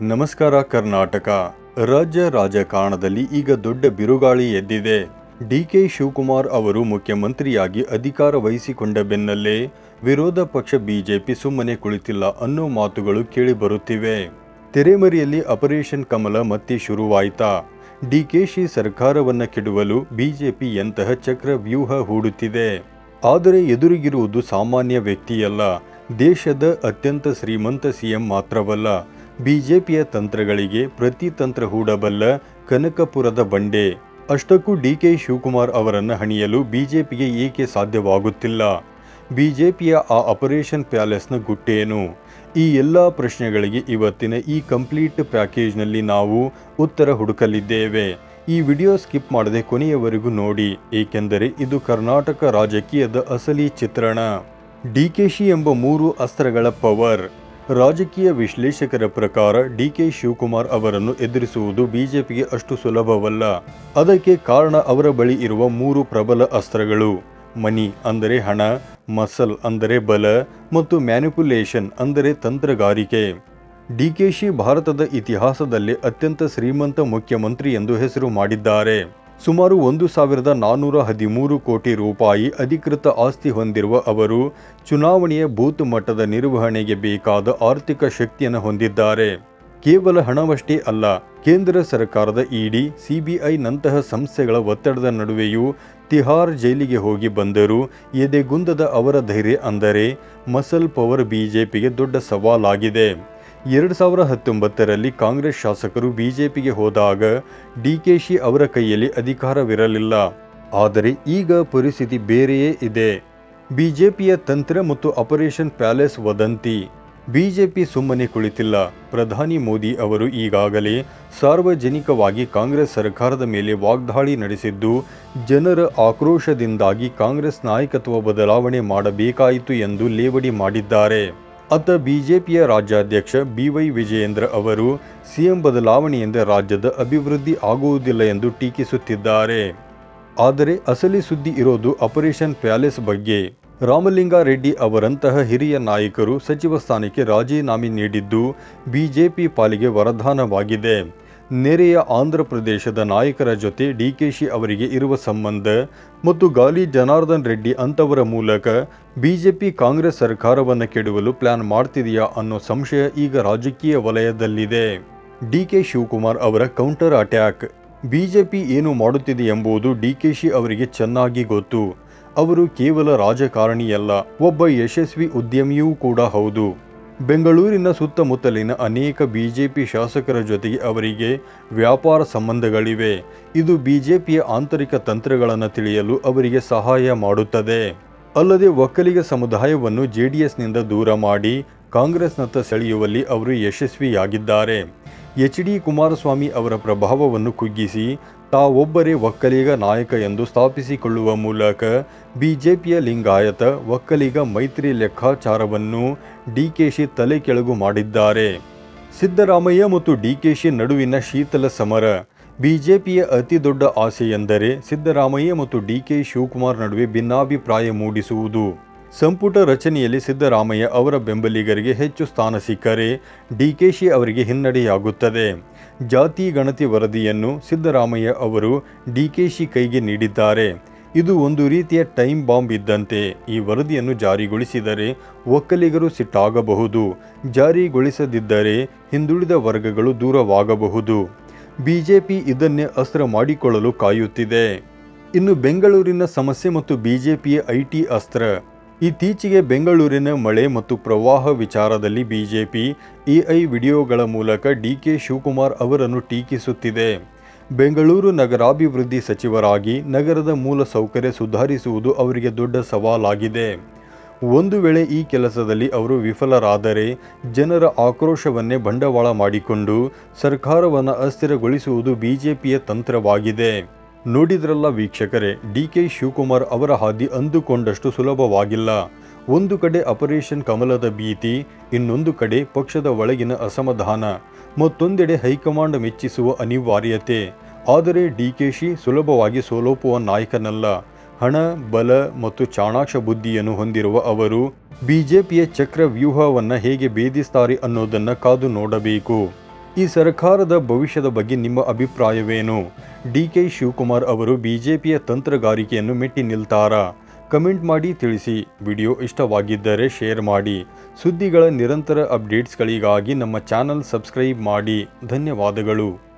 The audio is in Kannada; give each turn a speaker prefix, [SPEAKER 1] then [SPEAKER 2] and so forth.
[SPEAKER 1] ನಮಸ್ಕಾರ ಕರ್ನಾಟಕ. ರಾಜ್ಯ ರಾಜಕಾರಣದಲ್ಲಿ ಈಗ ದೊಡ್ಡ ಬಿರುಗಾಳಿ ಎದ್ದಿದೆ. ಡಿಕೆ ಶಿವಕುಮಾರ್ ಅವರು ಮುಖ್ಯಮಂತ್ರಿಯಾಗಿ ಅಧಿಕಾರ ವಹಿಸಿಕೊಂಡ ಬೆನ್ನಲ್ಲೇ ವಿರೋಧ ಪಕ್ಷ ಬಿಜೆಪಿ ಸುಮ್ಮನೆ ಕುಳಿತಿಲ್ಲ ಅನ್ನೋ ಮಾತುಗಳು ಕೇಳಿ ಬರುತ್ತಿವೆ. ತೆರೆಮರೆಯಲ್ಲಿ ಆಪರೇಷನ್ ಕಮಲ ಮತ್ತೆ ಶುರುವಾಯ್ತಾ? ಡಿಕೆಶಿ ಸರ್ಕಾರವನ್ನ ಕೆಡವಲು ಬಿಜೆಪಿ ಎಂತಹ ಚಕ್ರ ವ್ಯೂಹ ಹೂಡುತ್ತಿದೆ. ಆದರೆ ಎದುರಿಗಿರುವುದು ಸಾಮಾನ್ಯ ವ್ಯಕ್ತಿಯಲ್ಲ, ದೇಶದ ಅತ್ಯಂತ ಶ್ರೀಮಂತ ಸಿಎಂ ಮಾತ್ರವಲ್ಲ, ಬಿಜೆಪಿಯ ತಂತ್ರಗಳಿಗೆ ಪ್ರತಿತಂತ್ರ ಹೂಡಬಲ್ಲ ಕನಕಪುರದ ಬಂಡೆ. ಅಷ್ಟಕ್ಕೂ ಡಿಕೆ ಶಿವಕುಮಾರ್ ಅವರನ್ನು ಹಣಿಯಲು ಬಿಜೆಪಿಗೆ ಏಕೆ ಸಾಧ್ಯವಾಗುತ್ತಿಲ್ಲ? ಬಿಜೆಪಿಯ ಆ ಆಪರೇಷನ್ ಪ್ಯಾಲೇಸ್ನ ಗುಟ್ಟೇನು? ಈ ಎಲ್ಲ ಪ್ರಶ್ನೆಗಳಿಗೆ ಇವತ್ತಿನ ಈ ಕಂಪ್ಲೀಟ್ ಪ್ಯಾಕೇಜ್ನಲ್ಲಿ ನಾವು ಉತ್ತರ ಹುಡುಕಲಿದ್ದೇವೆ. ಈ ವಿಡಿಯೋ ಸ್ಕಿಪ್ ಮಾಡದೆ ಕೊನೆಯವರೆಗೂ ನೋಡಿ, ಏಕೆಂದರೆ ಇದು ಕರ್ನಾಟಕ ರಾಜಕೀಯದ ಅಸಲಿ ಚಿತ್ರಣ. ಡಿಕೆಶಿ ಎಂಬ 3 ಅಸ್ತ್ರಗಳ ಪವರ್. ರಾಜಕೀಯ ವಿಶ್ಲೇಷಕರ ಪ್ರಕಾರ ಡಿಕೆ ಶಿವಕುಮಾರ್ ಅವರನ್ನು ಎದುರಿಸುವುದು ಬಿಜೆಪಿಗೆ ಅಷ್ಟು ಸುಲಭವಲ್ಲ. ಅದಕ್ಕೆ ಕಾರಣ ಅವರ ಬಳಿ ಇರುವ 3 ಪ್ರಬಲ ಅಸ್ತ್ರಗಳು: ಮನಿ ಅಂದರೆ ಹಣ, ಮಸಲ್ ಅಂದರೆ ಬಲ, ಮತ್ತು ಮ್ಯಾನಿಪುಲೇಷನ್ ಅಂದರೆ ತಂತ್ರಗಾರಿಕೆ. ಡಿಕೆಶಿ ಭಾರತದ ಇತಿಹಾಸದಲ್ಲೇ ಅತ್ಯಂತ ಶ್ರೀಮಂತ ಮುಖ್ಯಮಂತ್ರಿ ಎಂದು ಹೆಸರು ಮಾಡಿದ್ದಾರೆ. ಸುಮಾರು 1413 ಕೋಟಿ ರೂಪಾಯಿ ಅಧಿಕೃತ ಆಸ್ತಿ ಹೊಂದಿರುವ ಅವರು ಚುನಾವಣೆಯ ಬೂತ್ ಮಟ್ಟದ ನಿರ್ವಹಣೆಗೆ ಬೇಕಾದ ಆರ್ಥಿಕ ಶಕ್ತಿಯನ್ನು ಹೊಂದಿದ್ದಾರೆ. ಕೇವಲ ಹಣವಷ್ಟೇ ಅಲ್ಲ, ಕೇಂದ್ರ ಸರ್ಕಾರದ ಇಡಿ, ಸಿಬಿಐ ನಂತಹ ಸಂಸ್ಥೆಗಳ ಒತ್ತಡದ ನಡುವೆಯೂ ತಿಹಾರ್ ಜೈಲಿಗೆ ಹೋಗಿ ಬಂದರೂ ಎದೆಗುಂದದ ಅವರ ಧೈರ್ಯ ಅಂದರೆ ಮಸಲ್ ಪವರ್ ಬಿಜೆಪಿಗೆ ದೊಡ್ಡ ಸವಾಲಾಗಿದೆ. 2019ರಲ್ಲಿ ಕಾಂಗ್ರೆಸ್ ಶಾಸಕರು ಬಿಜೆಪಿಗೆ ಹೋದಾಗ ಡಿಕೆಶಿ ಅವರ ಕೈಯಲ್ಲಿ ಅಧಿಕಾರವಿರಲಿಲ್ಲ. ಆದರೆ ಈಗ ಪರಿಸ್ಥಿತಿ ಬೇರೆಯೇ ಇದೆ. ಬಿಜೆಪಿಯ ತಂತ್ರ ಮತ್ತು ಆಪರೇಷನ್ ಪ್ಯಾಲೇಸ್ ವದಂತಿ. ಬಿಜೆಪಿ ಸುಮ್ಮನೆ ಕುಳಿತಿಲ್ಲ. ಪ್ರಧಾನಿ ಮೋದಿ ಅವರು ಈಗಾಗಲೇ ಸಾರ್ವಜನಿಕವಾಗಿ ಕಾಂಗ್ರೆಸ್ ಸರ್ಕಾರದ ಮೇಲೆ ವಾಗ್ದಾಳಿ ನಡೆಸಿದ್ದು, ಜನರ ಆಕ್ರೋಶದಿಂದಾಗಿ ಕಾಂಗ್ರೆಸ್ ನಾಯಕತ್ವ ಬದಲಾವಣೆ ಮಾಡಬೇಕಾಯಿತು ಎಂದು ಲೇವಡಿ ಮಾಡಿದ್ದಾರೆ. ಅತ್ತ ಬಿಜೆಪಿಯ ರಾಜ್ಯಾಧ್ಯಕ್ಷ BY ವಿಜಯೇಂದ್ರ ಅವರು ಸಿಎಂ ಬದಲಾವಣೆಯಿಂದ ರಾಜ್ಯದ ಅಭಿವೃದ್ಧಿ ಆಗುವುದಿಲ್ಲ ಎಂದು ಟೀಕಿಸುತ್ತಿದ್ದಾರೆ. ಆದರೆ ಅಸಲಿ ಸುದ್ದಿ ಇರೋದು ಆಪರೇಷನ್ ಪ್ಯಾಲೇಸ್ ಬಗ್ಗೆ. ರಾಮಲಿಂಗಾರೆಡ್ಡಿ ಅವರಂತಹ ಹಿರಿಯ ನಾಯಕರು ಸಚಿವ ಸ್ಥಾನಕ್ಕೆ ರಾಜೀನಾಮೆ ನೀಡಿದ್ದು ಬಿಜೆಪಿ ಪಾಲಿಗೆ ವರದಾನವಾಗಿದೆ. ನೆರೆಯ ಆಂಧ್ರ ಪ್ರದೇಶದ ನಾಯಕರ ಜೊತೆ ಡಿಕೆಶಿ ಅವರಿಗೆ ಇರುವ ಸಂಬಂಧ ಮತ್ತು ಗಾಲಿ ಜನಾರ್ದನ್ ರೆಡ್ಡಿ ಅಂತವರ ಮೂಲಕ ಬಿಜೆಪಿ ಕಾಂಗ್ರೆಸ್ ಸರ್ಕಾರವನ್ನು ಕೆಡವಲು ಪ್ಲಾನ್ ಮಾಡ್ತಿದೆಯಾ ಅನ್ನೋ ಸಂಶಯ ಈಗ ರಾಜಕೀಯ ವಲಯದಲ್ಲಿದೆ. ಡಿಕೆ ಶಿವಕುಮಾರ್ ಅವರ ಕೌಂಟರ್ ಅಟ್ಯಾಕ್. ಬಿಜೆಪಿ ಏನು ಮಾಡುತ್ತಿದೆ ಎಂಬುದು ಡಿಕೆಶಿ ಅವರಿಗೆ ಚೆನ್ನಾಗಿ ಗೊತ್ತು. ಅವರು ಕೇವಲ ರಾಜಕಾರಣಿಯಲ್ಲ, ಒಬ್ಬ ಯಶಸ್ವಿ ಉದ್ಯಮಿಯೂ ಕೂಡ ಹೌದು. ಬೆಂಗಳೂರಿನ ಸುತ್ತಮುತ್ತಲಿನ ಅನೇಕ ಬಿಜೆಪಿ ಶಾಸಕರ ಜೊತೆಗೆ ಅವರಿಗೆ ವ್ಯಾಪಾರ ಸಂಬಂಧಗಳಿವೆ. ಇದು ಬಿಜೆಪಿಯ ಆಂತರಿಕ ತಂತ್ರಗಳನ್ನು ತಿಳಿಯಲು ಅವರಿಗೆ ಸಹಾಯ ಮಾಡುತ್ತದೆ. ಅಲ್ಲದೆ ಒಕ್ಕಲಿಗ ಸಮುದಾಯವನ್ನು ಜೆಡಿಎಸ್ನಿಂದ ದೂರ ಮಾಡಿ ಕಾಂಗ್ರೆಸ್ನತ್ತ ಸೆಳೆಯುವಲ್ಲಿ ಅವರು ಯಶಸ್ವಿಯಾಗಿದ್ದಾರೆ. HD ಕುಮಾರಸ್ವಾಮಿ ಅವರ ಪ್ರಭಾವವನ್ನು ಕುಗ್ಗಿಸಿ ತಾವೊಬ್ಬರೇ ಒಕ್ಕಲಿಗ ನಾಯಕ ಎಂದು ಸ್ಥಾಪಿಸಿಕೊಳ್ಳುವ ಮೂಲಕ ಬಿಜೆಪಿಯ ಲಿಂಗಾಯತ ಒಕ್ಕಲಿಗ ಮೈತ್ರಿ ಲೆಕ್ಕಾಚಾರವನ್ನು ಡಿಕೆಶಿ ತಲೆ ಕೆಳಗು ಮಾಡಿದ್ದಾರೆ. ಸಿದ್ದರಾಮಯ್ಯ ಮತ್ತು ಡಿಕೆಶಿ ನಡುವಿನ ಶೀತಲ ಸಮರ. ಬಿಜೆಪಿಯ ಅತಿ ದೊಡ್ಡ ಆಸೆ ಎಂದರೆ ಸಿದ್ದರಾಮಯ್ಯ ಮತ್ತು ಡಿಕೆ ಶಿವಕುಮಾರ್ ನಡುವೆ ಭಿನ್ನಾಭಿಪ್ರಾಯ ಮೂಡಿಸುವುದು. ಸಂಪುಟ ರಚನೆಯಲ್ಲಿ ಸಿದ್ದರಾಮಯ್ಯ ಅವರ ಬೆಂಬಲಿಗರಿಗೆ ಹೆಚ್ಚು ಸ್ಥಾನ ಸಿಕ್ಕರೆ ಡಿಕೆಶಿ ಅವರಿಗೆ ಹಿನ್ನಡೆಯಾಗುತ್ತದೆ. ಜಾತಿ ಗಣತಿ ವರದಿಯನ್ನು ಸಿದ್ದರಾಮಯ್ಯ ಅವರು ಡಿಕೆಶಿ ಕೈಗೆ ನೀಡಿದ್ದಾರೆ. ಇದು ಒಂದು ರೀತಿಯ ಟೈಮ್ ಬಾಂಬ್ ಇದ್ದಂತೆ. ಈ ವರದಿಯನ್ನು ಜಾರಿಗೊಳಿಸಿದರೆ ಒಕ್ಕಲಿಗರು ಸಿಟ್ಟಾಗಬಹುದು, ಜಾರಿಗೊಳಿಸದಿದ್ದರೆ ಹಿಂದುಳಿದ ವರ್ಗಗಳು ದೂರವಾಗಬಹುದು. ಬಿಜೆಪಿ ಇದನ್ನೇ ಅಸ್ತ್ರ ಮಾಡಿಕೊಳ್ಳಲು ಕಾಯುತ್ತಿದೆ. ಇನ್ನು ಬೆಂಗಳೂರಿನ ಸಮಸ್ಯೆ ಮತ್ತು ಬಿಜೆಪಿಯ IT ಅಸ್ತ್ರ. ಇತ್ತೀಚೆಗೆ ಬೆಂಗಳೂರಿನ ಮಳೆ ಮತ್ತು ಪ್ರವಾಹ ವಿಚಾರದಲ್ಲಿ ಬಿಜೆಪಿ AI ವಿಡಿಯೋಗಳ ಮೂಲಕ ಡಿಕೆ ಶಿವಕುಮಾರ್ ಅವರನ್ನು ಟೀಕಿಸುತ್ತಿದೆ. ಬೆಂಗಳೂರು ನಗರಾಭಿವೃದ್ಧಿ ಸಚಿವರಾಗಿ ನಗರದ ಮೂಲ ಸೌಕರ್ಯ ಸುಧಾರಿಸುವುದು ಅವರಿಗೆ ದೊಡ್ಡ ಸವಾಲಾಗಿದೆ. ಒಂದು ವೇಳೆ ಈ ಕೆಲಸದಲ್ಲಿ ಅವರು ವಿಫಲರಾದರೆ ಜನರ ಆಕ್ರೋಶವನ್ನೇ ಬಂಡವಾಳ ಮಾಡಿಕೊಂಡು ಸರ್ಕಾರವನ್ನು ಅಸ್ಥಿರಗೊಳಿಸುವುದು ಬಿಜೆಪಿಯ ತಂತ್ರವಾಗಿದೆ. ನೋಡಿದ್ರಲ್ಲ ವೀಕ್ಷಕರೇ, ಡಿಕೆ ಶಿವಕುಮಾರ್ ಅವರ ಹಾದಿ ಅಂದುಕೊಂಡಷ್ಟು ಸುಲಭವಾಗಿಲ್ಲ. ಒಂದು ಕಡೆ ಆಪರೇಷನ್ ಕಮಲದ ಭೀತಿ, ಇನ್ನೊಂದು ಕಡೆ ಪಕ್ಷದ ಒಳಗಿನ ಅಸಮಾಧಾನ, ಮತ್ತೊಂದೆಡೆ ಹೈಕಮಾಂಡ್ ಮೆಚ್ಚಿಸುವ ಅನಿವಾರ್ಯತೆ. ಆದರೆ ಡಿಕೆಶಿ ಸುಲಭವಾಗಿ ಸೋಲೋಪುವ ನಾಯಕನಲ್ಲ. ಹಣ, ಬಲ ಮತ್ತು ಚಾಣಾಕ್ಷ ಬುದ್ಧಿಯನ್ನು ಹೊಂದಿರುವ ಅವರು ಬಿಜೆಪಿಯ ಚಕ್ರ ವ್ಯೂಹವನ್ನು ಹೇಗೆ ಭೇದಿಸ್ತಾರೆ ಅನ್ನೋದನ್ನು ಕಾದು ನೋಡಬೇಕು. ಈ ಸರ್ಕಾರದ ಭವಿಷ್ಯದ ಬಗ್ಗೆ ನಿಮ್ಮ ಅಭಿಪ್ರಾಯವೇನು? ಡಿ.ಕೆ. ಶಿವಕುಮಾರ್ ಅವರು ಬಿಜೆಪಿಯ ತಂತ್ರಗಾರಿಕೆಯನ್ನು ಮೆಟ್ಟಿ ನಿಲ್ತಾರಾ? ಕಮೆಂಟ್ ಮಾಡಿ ತಿಳಿಸಿ. ವಿಡಿಯೋ ಇಷ್ಟವಾಗಿದ್ದರೆ ಶೇರ್ ಮಾಡಿ. ಸುದ್ದಿಗಳ ನಿರಂತರ ಅಪ್ಡೇಟ್ಸ್ಗಳಿಗಾಗಿ ನಮ್ಮ ಚಾನಲ್ ಸಬ್ಸ್ಕ್ರೈಬ್ ಮಾಡಿ. ಧನ್ಯವಾದಗಳು.